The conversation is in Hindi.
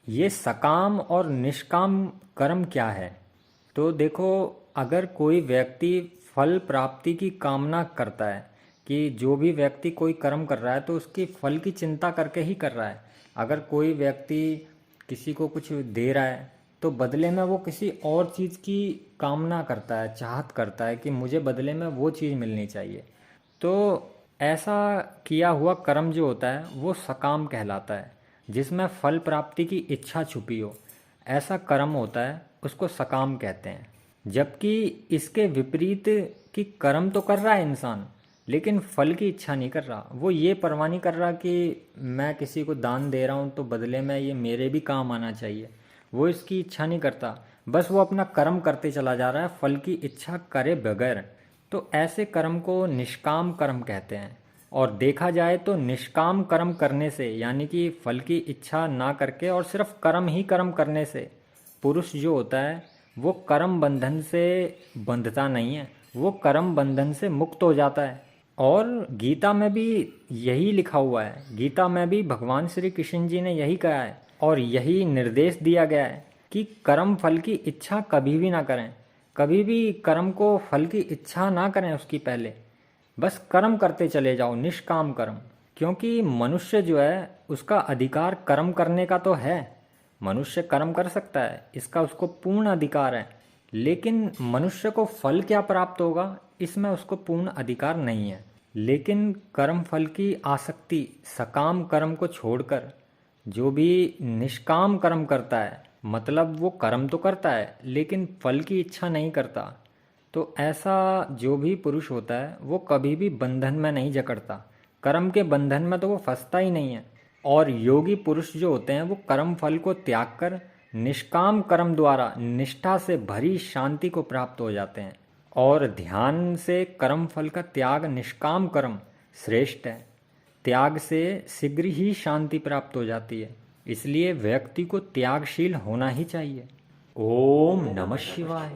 ये सकाम और निष्काम कर्म क्या है? तो देखो, अगर कोई व्यक्ति फल प्राप्ति की कामना करता है कि जो भी व्यक्ति कोई कर्म कर रहा है तो उसकी फल की चिंता करके ही कर रहा है। अगर कोई व्यक्ति किसी को कुछ दे रहा है तो बदले में वो किसी और चीज़ की कामना करता है, चाहत करता है कि मुझे बदले में वो चीज़ मिलनी चाहिए। तो ऐसा किया हुआ कर्म जो होता है वो सकाम कहलाता है, जिसमें फल प्राप्ति की इच्छा छुपी हो। ऐसा कर्म होता है, उसको सकाम कहते हैं। जबकि इसके विपरीत कि कर्म तो कर रहा है इंसान, लेकिन फल की इच्छा नहीं कर रहा। वो ये परवाह नहीं कर रहा कि मैं किसी को दान दे रहा हूँ तो बदले में ये मेरे भी काम आना चाहिए। वो इसकी इच्छा नहीं करता, बस वो अपना कर्म करते चला जा रहा है फल की इच्छा करे बगैर। तो ऐसे कर्म को निष्काम कर्म कहते हैं। और देखा जाए तो निष्काम कर्म करने से, यानी कि फल की इच्छा ना करके और सिर्फ कर्म ही कर्म करने से, पुरुष जो होता है वो कर्म बंधन से बंधता नहीं है, वो कर्म बंधन से मुक्त हो जाता है। और गीता में भी यही लिखा हुआ है। गीता में भी भगवान श्री कृष्ण जी ने यही कहा है और यही निर्देश दिया गया है कि कर्म फल की इच्छा कभी भी ना करें। कभी भी कर्म को फल की इच्छा ना करें उसकी पहले, बस कर्म करते चले जाओ, निष्काम कर्म। क्योंकि मनुष्य जो है उसका अधिकार कर्म करने का तो है। मनुष्य कर्म कर सकता है, इसका उसको पूर्ण अधिकार है। लेकिन मनुष्य को फल क्या प्राप्त होगा, इसमें उसको पूर्ण अधिकार नहीं है। लेकिन कर्म फल की आसक्ति सकाम कर्म को छोड़कर जो भी निष्काम कर्म करता है, मतलब वो कर्म तो करता है लेकिन फल की इच्छा नहीं करता, तो ऐसा जो भी पुरुष होता है वो कभी भी बंधन में नहीं जकड़ता। कर्म के बंधन में तो वो फंसता ही नहीं है। और योगी पुरुष जो होते हैं वो कर्म फल को त्याग कर निष्काम कर्म द्वारा निष्ठा से भरी शांति को प्राप्त हो जाते हैं। और ध्यान से कर्म फल का त्याग निष्काम कर्म श्रेष्ठ है। त्याग से शीघ्र ही शांति प्राप्त हो जाती है। इसलिए व्यक्ति को त्यागशील होना ही चाहिए। ओम नमः शिवाय।